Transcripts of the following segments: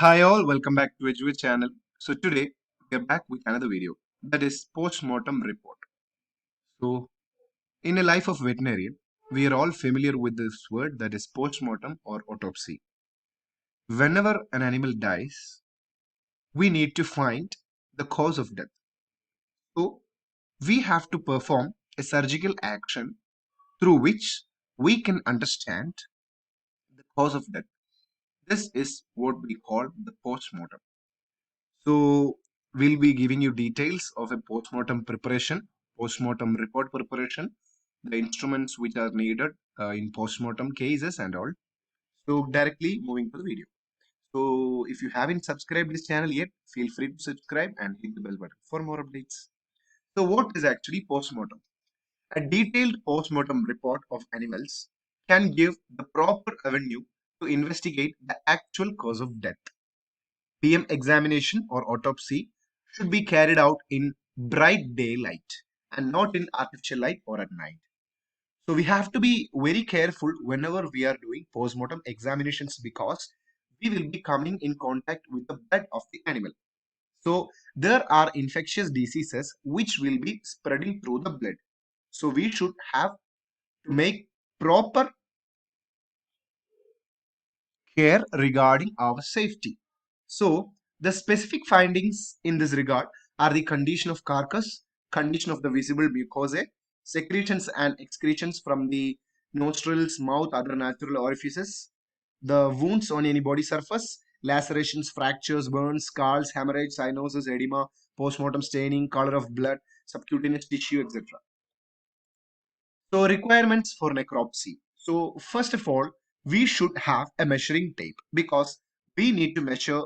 Hi all, welcome back to Edgeway channel. So today we are back with another video that is post-mortem report. So in a life of veterinarian, we are all familiar with this word that is post-mortem or autopsy. Whenever an animal dies, we need to find the cause of death. So we have to perform a surgical action through which we can understand the cause of death. This is what we call the post-mortem. So we'll be giving you details of a postmortem preparation, postmortem report preparation, the instruments which are needed in postmortem cases and all. So directly moving to the video. So if you haven't subscribed this channel yet, feel free to subscribe and hit the bell button for more updates. So what is actually postmortem? A detailed postmortem report of animals can give the proper avenue to investigate the actual cause of death. PM examination or autopsy should be carried out in bright daylight and not in artificial light or at night. So we have to be very careful whenever we are doing postmortem examinations because we will be coming in contact with the blood of the animal. So there are infectious diseases which will be spreading through the blood. So we should have to make proper care regarding our safety. So, the specific findings in this regard are the condition of carcass, condition of the visible mucosae, secretions and excretions from the nostrils, mouth, other natural orifices, the wounds on any body surface, lacerations, fractures, burns, scars, hemorrhage, cyanosis, edema, postmortem staining, color of blood, subcutaneous tissue, etc. So requirements for necropsy. So first of all, we should have a measuring tape because we need to measure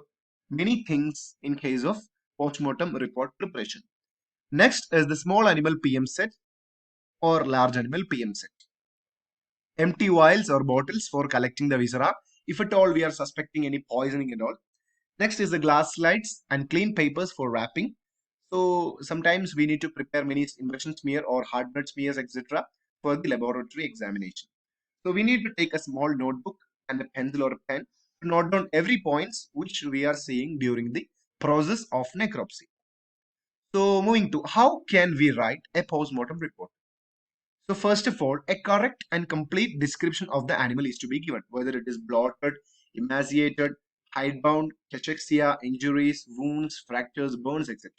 many things in case of postmortem report preparation. Next is the small animal PM set or large animal PM set. Empty vials or bottles for collecting the viscera if at all we are suspecting any poisoning and all. Next is the glass slides and clean papers for wrapping. So sometimes we need to prepare many impression smear or hard blood smears, etc. for the laboratory examination. So we need to take a small notebook and a pencil or a pen to note down every points which we are seeing during the process of necropsy. So moving to how can we write a post-mortem report? So first of all, a correct and complete description of the animal is to be given, whether it is bloated, emaciated, hidebound, cachexia, injuries, wounds, fractures, burns, etc.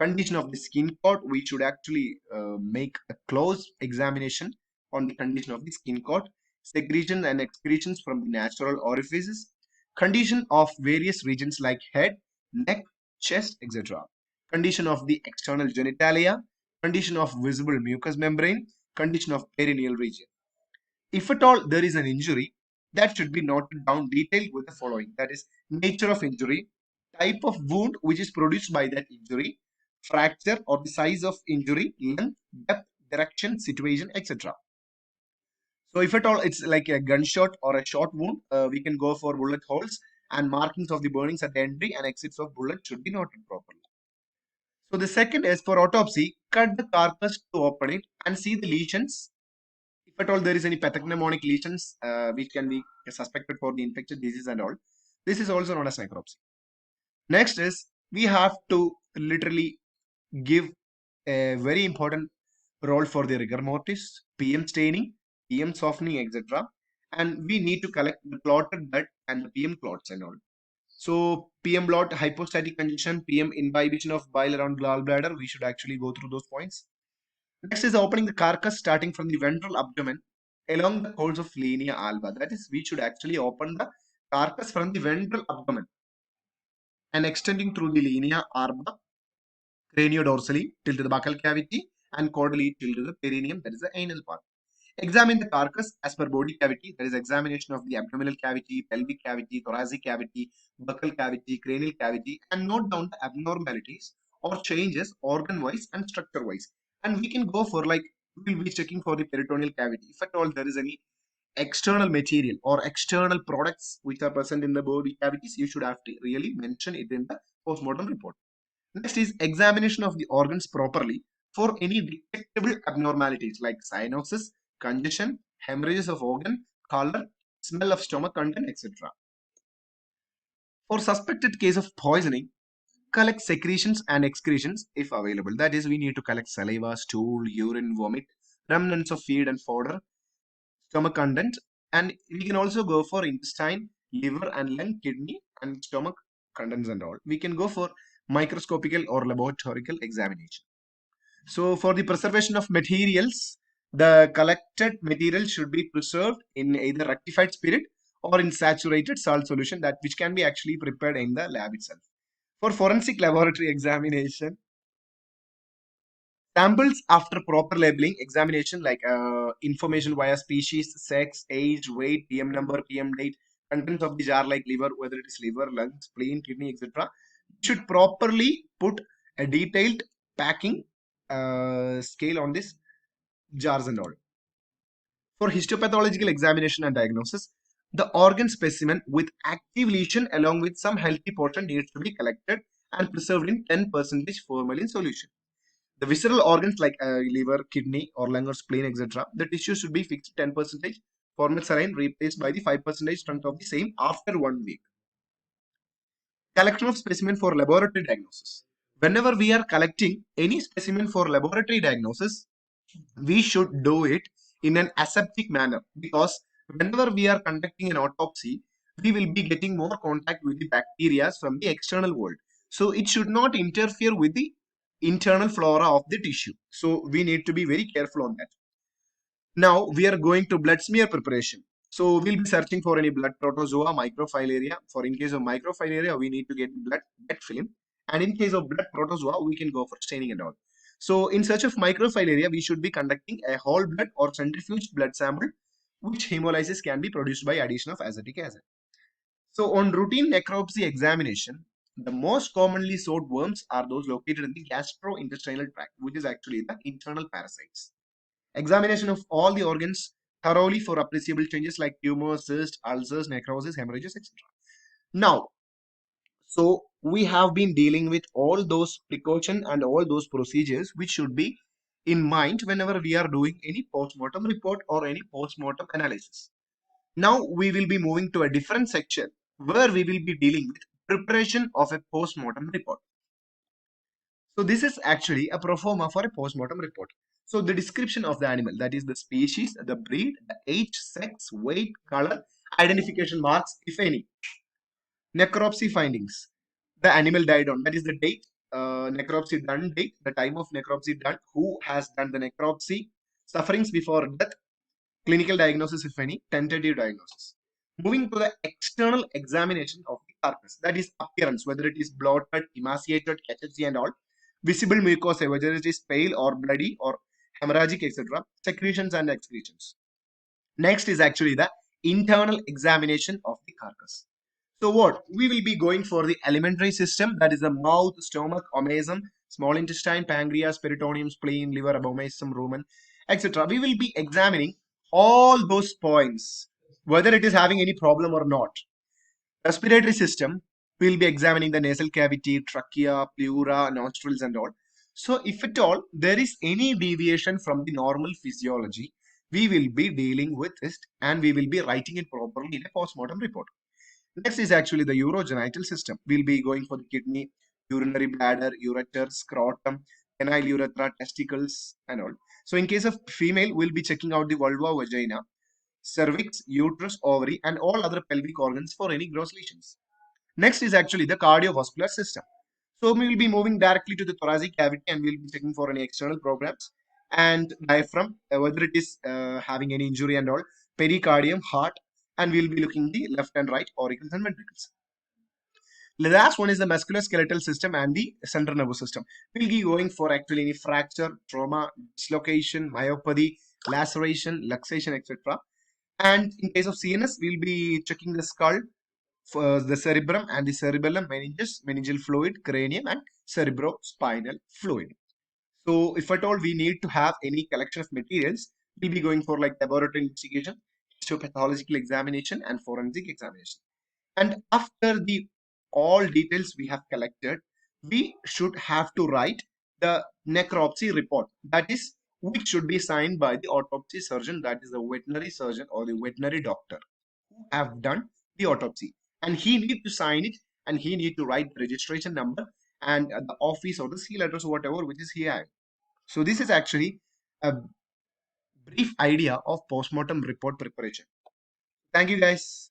Condition of the skin coat, we should actually make a close examination on the condition of the skin coat, secretions and excretions from the natural orifices, condition of various regions like head, neck, chest, etc. Condition of the external genitalia, condition of visible mucous membrane, condition of perineal region. If at all there is an injury, that should be noted down detailed with the following. That is nature of injury, type of wound which is produced by that injury, fracture or the size of injury, length, depth, direction, situation, etc. So if at all it's like a gunshot or a short wound, we can go for bullet holes and markings of the burnings at the entry and exits of bullet should be noted properly. So the second is for autopsy, cut the carcass to open it and see the lesions. If at all there is any pathognomonic lesions which can be suspected for the infectious disease and all, this is also known as necropsy. Next is we have to literally give a very important role for the rigor mortis, PM staining, PM softening, etc. And we need to collect the clotted blood and the PM clots and all. So PM blood, hypostatic condition, PM inhibition of bile around gallbladder, we should actually go through those points. Next is opening the carcass starting from the ventral abdomen along the course of linea alba. That is, we should actually open the carcass from the ventral abdomen and extending through the linea alba craniodorsally till to the buccal cavity and caudally till to the perineum, that is the anal part. Examine the carcass as per body cavity, that is examination of the abdominal cavity, pelvic cavity, thoracic cavity, buccal cavity, cranial cavity, and note down the abnormalities or changes organ-wise and structure-wise. And we can go for like, we will be checking for the peritoneal cavity. If at all there is any external material or external products which are present in the body cavities, you should have to really mention it in the postmortem report. Next is examination of the organs properly for any detectable abnormalities like cyanosis, congestion, hemorrhages of organ, color, smell of stomach content, etc. For suspected case of poisoning, collect secretions and excretions if available. That is, we need to collect saliva, stool, urine, vomit, remnants of feed and fodder, stomach content, and we can also go for intestine, liver and lung, kidney and stomach contents and all. We can go for microscopical or laboratorical examination. So for the preservation of materials, the collected material should be preserved in either rectified spirit or in saturated salt solution, that which can be actually prepared in the lab itself. For forensic laboratory examination, samples after proper labeling examination like information via species, sex, age, weight, PM number, PM date, contents of the jar like liver, whether it is liver, lungs, spleen, kidney, etc. should properly put a detailed packing scale on this jars and all. For histopathological examination and diagnosis, the organ specimen with active lesion along with some healthy portion needs to be collected and preserved in 10% formalin solution. The visceral organs like liver, kidney, or lung or spleen, etc., the tissue should be fixed 10% formal saline replaced by the 5% strength of the same after 1 week. Collection of specimen for laboratory diagnosis. Whenever we are collecting any specimen for laboratory diagnosis, we should do it in an aseptic manner, because whenever we are conducting an autopsy, we will be getting more contact with the bacteria from the external world. So it should not interfere with the internal flora of the tissue. So we need to be very careful on that. Now we are going to blood smear preparation. So we'll be searching for any blood protozoa, microfilaria. For in case of microfilaria, we need to get blood film. And in case of blood protozoa, we can go for staining and all. So in search of microfilaria, we should be conducting a whole blood or centrifuge blood sample, which hemolysis can be produced by addition of acetic acid. So on routine necropsy examination, the most commonly sought worms are those located in the gastrointestinal tract, which is actually the internal parasites. Examination of all the organs thoroughly for appreciable changes like tumors, cysts, ulcers, necrosis, hemorrhages, etc. Now, so we have been dealing with all those precautions and all those procedures which should be in mind whenever we are doing any post-mortem report or any post-mortem analysis. Now we will be moving to a different section where we will be dealing with preparation of a post-mortem report. So this is actually a pro forma for a post-mortem report. So the description of the animal, that is the species, the breed, the age, sex, weight, color, identification marks, if any. Necropsy findings. The animal died on, that is the date, necropsy done date, the time of necropsy done, who has done the necropsy, sufferings before death, clinical diagnosis, if any, tentative diagnosis. Moving to the external examination of the carcass, that is appearance, whether it is bloated, emaciated, cachexy and all, visible mucosa, whether it is pale or bloody or hemorrhagic, etc., secretions and excretions. Next is actually the internal examination of the carcass. So what? We will be going for the alimentary system, that is the mouth, stomach, omasum, small intestine, pancreas, peritoneum, spleen, liver, abomasum, rumen, etc. We will be examining all those points, whether it is having any problem or not. Respiratory system, we will be examining the nasal cavity, trachea, pleura, nostrils and all. So if at all there is any deviation from the normal physiology, we will be dealing with it and we will be writing it properly in a postmortem report. Next is actually the urogenital system. We'll be going for the kidney, urinary bladder, ureter, scrotum, penile urethra, testicles, and all. So in case of female, we'll be checking out the vulva, vagina, cervix, uterus, ovary, and all other pelvic organs for any gross lesions. Next is actually the cardiovascular system. So we will be moving directly to the thoracic cavity and we'll be checking for any external programs and diaphragm, whether it is having any injury and all, pericardium, heart, and we'll be looking the left and right auricles and ventricles. The last one is the musculoskeletal system and the central nervous system. We'll be going for actually any fracture, trauma, dislocation, myopathy, laceration, luxation, etc. And in case of CNS, we'll be checking the skull, for the cerebrum and the cerebellum, meninges, meningeal fluid, cranium, and cerebrospinal fluid. So if at all we need to have any collection of materials, we'll be going for like laboratory investigation, histopathological examination, and forensic examination. And after the all details we have collected, we should have to write the necropsy report. That is, which should be signed by the autopsy surgeon, that is the veterinary surgeon or the veterinary doctor who have done the autopsy. And he needs to sign it and he need to write the registration number and the office or the seal address or whatever which is he having. So this is actually a brief idea of postmortem report preparation. Thank you guys.